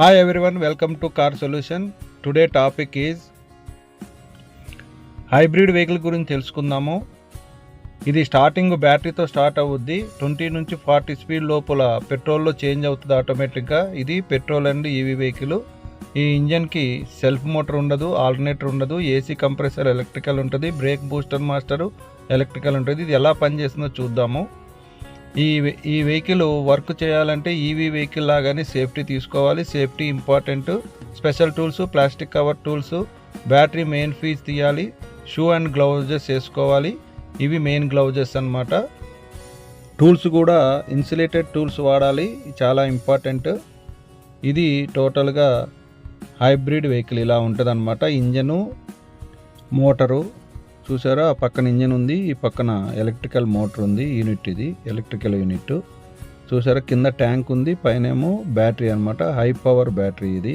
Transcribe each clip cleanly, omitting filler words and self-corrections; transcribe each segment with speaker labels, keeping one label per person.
Speaker 1: Hi everyone, welcome to Car Solution. Today topic is hybrid vehicle గురించి తెలుసుకుందాము. ఇది starting బ్యాటరీతో start అవుద్ది. 20 నుంచి 40 స్పీడ్ లోపల పెట్రోల్లో చేంజ్ అవుతుంది ఆటోమేటిక్గా. ఇది పెట్రోల్ అండ్ ఈవీ వెహికల్. ఈ ఇంజన్కి సెల్ఫ్ మోటార్ ఉండదు, ఆల్టర్నేటర్ ఉండదు, ఏసీ కంప్రెసర్ ఎలక్ట్రికల్ ఉంటుంది, బ్రేక్ బూస్టర్ మాస్టరు ఎలక్ట్రికల్ ఉంటుంది. ఇది ఎలా పనిచేస్తుందో చూద్దాము. ఈ వెహికల్ వర్క్ చేయాలంటే ఈవీ వెహికల్ లాగానే సేఫ్టీ తీసుకోవాలి. Safety important. Special tools, plastic cover tools, battery main fuse తీయాలి, షూ అండ్ గ్లౌజెస్ వేసుకోవాలి. ఇవి మెయిన్ గ్లౌజెస్ అన్నమాట. టూల్స్ కూడా ఇన్సులేటెడ్ టూల్స్ వాడాలి, చాలా ఇంపార్టెంట్. ఇది టోటల్గా హైబ్రిడ్ వెహికల్ ఇలా ఉంటుంది అన్నమాట. ఇంజను, మోటరు చూసారా, ఆ పక్కన ఇంజన్ ఉంది, ఈ పక్కన ఎలక్ట్రికల్ మోటార్ ఉంది. యూనిట్ ఇది ఎలక్ట్రికల్ యూనిట్. చూసారా, కింద ట్యాంక్ ఉంది, పైనేమో బ్యాటరీ అనమాట, హై పవర్ బ్యాటరీ ఇది.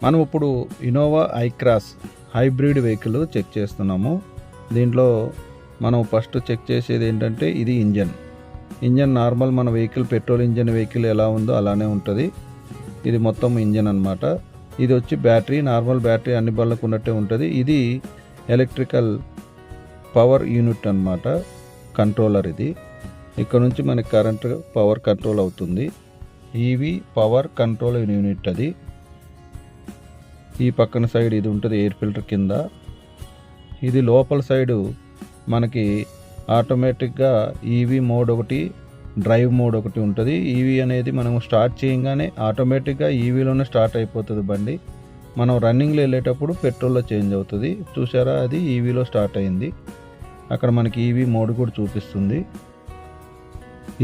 Speaker 1: మనం ఇప్పుడు ఇన్నోవా ఐక్రాస్ హైబ్రిడ్ వెహికల్ చెక్ చేస్తున్నాము. దీంట్లో మనం ఫస్ట్ చెక్ చేసేది ఏంటంటే ఇది ఇంజన్ నార్మల్ మన వెహికల్ పెట్రోల్ ఇంజన్ వెహికల్ ఎలా ఉందో అలానే ఉంటుంది. ఇది మొత్తం ఇంజన్ అనమాట. ఇది వచ్చి బ్యాటరీ, నార్మల్ బ్యాటరీ అన్ని బళ్ళకు ఉన్నట్టే ఉంటుంది. ఇది ఎలక్ట్రికల్ పవర్ యూనిట్ అన్నమాట, కంట్రోలర్ ఇది. ఇక్కడ నుంచి మనకి కరెంట్ పవర్ కంట్రోల్ అవుతుంది. ఈవీ పవర్ కంట్రోల్ యూనిట్ అది. ఈ పక్కన సైడ్ ఇది ఉంటుంది ఎయిర్ ఫిల్టర్ కింద. ఇది లోపల సైడు మనకి ఆటోమేటిక్గా ఈవీ మోడ్ ఒకటి, డ్రైవ్ మోడ్ ఒకటి ఉంటుంది. ఈవీ అనేది మనం స్టార్ట్ చేయగానే ఆటోమేటిక్గా ఈవీలోనే స్టార్ట్ అయిపోతుంది బండి. మనం రన్నింగ్లో వెళ్ళేటప్పుడు పెట్రోల్లో చేంజ్ అవుతుంది. చూసారా, అది ఈవీలో స్టార్ట్ అయింది. అక్కడ మనకి ఈవీ మోడ్ కూడా చూపిస్తుంది.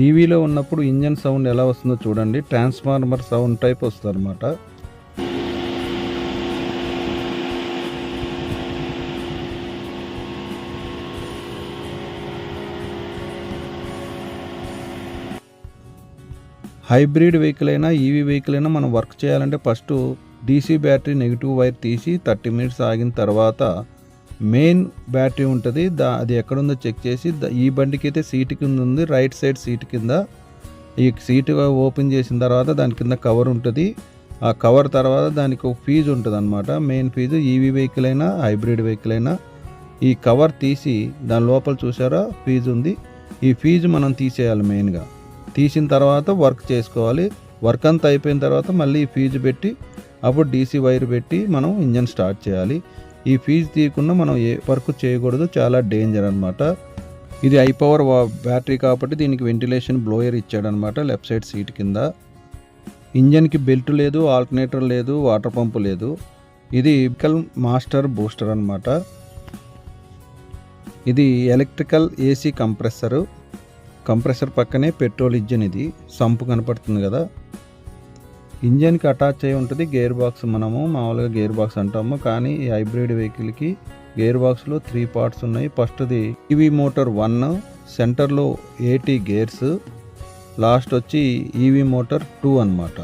Speaker 1: ఈవీలో ఉన్నప్పుడు ఇంజన్ సౌండ్ ఎలా వస్తుందో చూడండి. ట్రాన్స్ఫార్మర్ సౌండ్ టైప్ వస్తుంది అనమాట. హైబ్రిడ్ వెహికల్ అయినా ఈవీ వెహికల్ అయినా మనం వర్క్ చేయాలంటే first DC battery negative wire తీసి 30 మినిట్స్ ఆగిన తర్వాత మెయిన్ బ్యాటరీ ఉంటుంది, అది ఎక్కడుందో చెక్ చేసి, ఈ బండికి అయితే సీటు కింద ఉంది, రైట్ సైడ్ సీటు కింద. ఈ సీటు ఓపెన్ చేసిన తర్వాత దాని కింద కవర్ ఉంటుంది. ఆ కవర్ తర్వాత దానికి ఒక ఫీజు ఉంటుంది అనమాట, మెయిన్ ఫీజు. ఈవీ వెహికల్ అయినా హైబ్రిడ్ వెహికల్ అయినా ఈ కవర్ తీసి దాని లోపల చూసారా ఫీజు ఉంది. ఈ ఫీజు మనం తీసేయాలి. మెయిన్గా తీసిన తర్వాత వర్క్ చేసుకోవాలి. వర్క్ అంతా అయిపోయిన తర్వాత మళ్ళీ ఈ ఫీజు పెట్టి అప్పుడు డీసీ వైర్ పెట్టి మనం ఇంజన్ స్టార్ట్ చేయాలి. ఈ ఫీజు తీయకుండా మనం ఏ వర్క్ చేయకూడదు, చాలా డేంజర్ అనమాట. ఇది హై పవర్ బ్యాటరీ కాబట్టి దీనికి వెంటిలేషన్ బ్లోయర్ ఇచ్చాడనమాట లెఫ్ట్ సైడ్ సీట్ కింద. ఇంజన్కి బెల్ట్ లేదు, ఆల్టర్నేటర్ లేదు, వాటర్ పంపు లేదు. ఇది ఎలక్ట్రికల్ మాస్టర్ బూస్టర్ అనమాట. ఇది ఎలక్ట్రికల్ ఏసీ కంప్రెసర్ పక్కనే పెట్రోల్ ఇంజన్. ఇది సంపు కనపడుతుంది కదా. ఇంజన్కి అటాచ్ అయి ఉంటుంది గేర్ బాక్స్. మనము మామూలుగా గేర్ బాక్స్ అంటాము, కానీ ఈ హైబ్రిడ్ వెహికల్కి గేర్ బాక్స్లో 3 పార్ట్స్ ఉన్నాయి. ఫస్ట్ది ఈవీ మోటార్ 1, సెంటర్లో 80 గేర్స్, లాస్ట్ వచ్చి ఈవీ మోటార్ 2 అనమాట.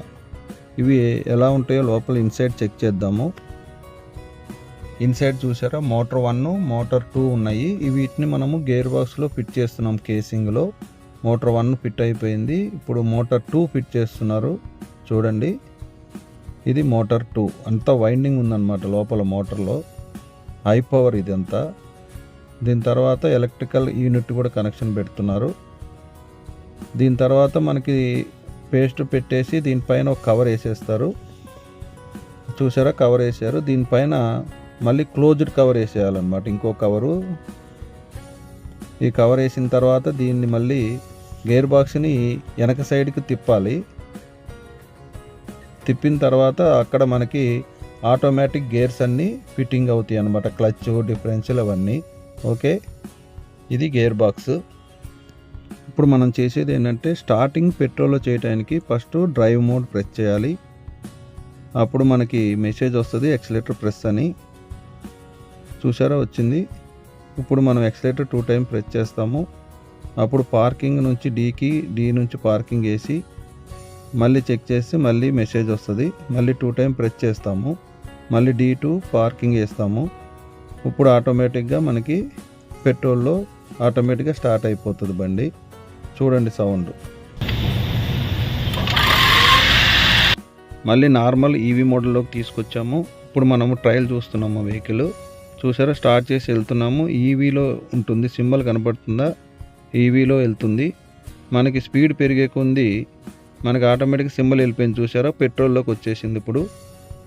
Speaker 1: ఇవి ఎలా ఉంటాయో లోపల ఇన్సైడ్ చెక్ చేద్దాము. ఇన్సైడ్ చూసారా, మోటార్ 1, మోటార్ 2 ఉన్నాయి. వీటిని మనము గేర్ బాక్స్లో ఫిట్ చేస్తున్నాం కేసింగ్లో. మోటార్ 1 ఫిట్ అయిపోయింది. ఇప్పుడు మోటార్ 2 ఫిట్ చేస్తున్నారు. చూడండి, ఇది మోటార్ 2. అంతా వైండింగ్ ఉందన్నమాట లోపల మోటార్లో, హై పవర్ ఇదంతా. దీని తర్వాత ఎలక్ట్రికల్ యూనిట్ కూడా కనెక్షన్ పెడుతున్నారు. దీని తర్వాత మనకి పేస్ట్ పెట్టేసి దీనిపైన ఒక కవర్ వేసేస్తారు. చూసారా, కవర్ వేసారు. దీనిపైన మళ్ళీ క్లోజ్డ్ కవర్ వేసేయాలన్నమాట, ఇంకో కవరు. ఈ కవర్ వేసిన తర్వాత దీన్ని మళ్ళీ గేర్ బాక్స్ని వెనక సైడ్కి తిప్పాలి. తిప్పిన తర్వాత అక్కడ మనకి ఆటోమేటిక్ గేర్స్ అన్నీ ఫిట్టింగ్ అవుతాయి అన్నమాట, క్లచ్, డిఫరెన్షియల్ అవన్నీ. ఓకే, ఇది గేర్ బాక్స్. ఇప్పుడు మనం చేసేది ఏంటంటే స్టార్టింగ్ పెట్రోల్లో చేయడానికి ఫస్ట్ డ్రైవ్ మోడ్ ప్రెస్ చేయాలి. అప్పుడు మనకి మెసేజ్ వస్తుంది ఎక్సలేటర్ ప్రెస్ అని. చూసారా, వచ్చింది. ఇప్పుడు మనం ఎక్సలేటర్ 2 టైం ప్రెస్ చేస్తాము. అప్పుడు పార్కింగ్ నుంచి డి నుంచి పార్కింగ్ వేసి మళ్ళీ చెక్ చేసి మళ్ళీ మెసేజ్ వస్తుంది. మళ్ళీ 2 టైం ప్రెస్ చేస్తాము. మళ్ళీ D2 పార్కింగ్ వేస్తాము. ఇప్పుడు ఆటోమేటిక్గా మనకి పెట్రోల్లో ఆటోమేటిక్గా స్టార్ట్ అయిపోతుంది బండి. చూడండి సౌండ్. మళ్ళీ నార్మల్ ఈవీ మోడల్లోకి తీసుకొచ్చాము. ఇప్పుడు మనము ట్రయల్ చూస్తున్నాము. వెహికల్ చూసారా, స్టార్ట్ చేసి వెళ్తున్నాము. ఈవీలో ఉంటుంది, సింబల్ కనపడుతుందా, ఈవీలో వెళ్తుంది. మనకి స్పీడ్ పెరిగే కొంది మనకి ఆటోమేటిక్గా సింబల్ వెళ్ళిపోయింది చూసారా, పెట్రోల్లోకి వచ్చేసింది. ఇప్పుడు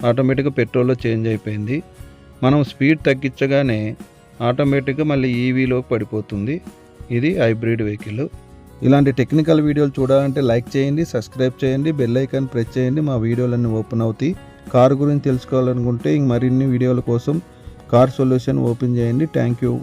Speaker 1: ఆటోమేటిక్గా పెట్రోల్లో చేంజ్ అయిపోయింది. మనం స్పీడ్ తగ్గించగానే ఆటోమేటిక్గా మళ్ళీ ఈవీలోకి పడిపోతుంది. ఇది హైబ్రిడ్ వెహికల్. ఇలాంటి టెక్నికల్ వీడియోలు చూడాలంటే లైక్ చేయండి, సబ్స్క్రైబ్ చేయండి, బెల్ ఐకాన్ ప్రెస్ చేయండి. మా వీడియోలన్నీ ఓపెన్ అవుతాయి. కారు గురించి తెలుసుకోవాలనుకుంటే మరిన్ని వీడియోల కోసం కార్ సొల్యూషన్ ఓపెన్ చేయండి. Thank you.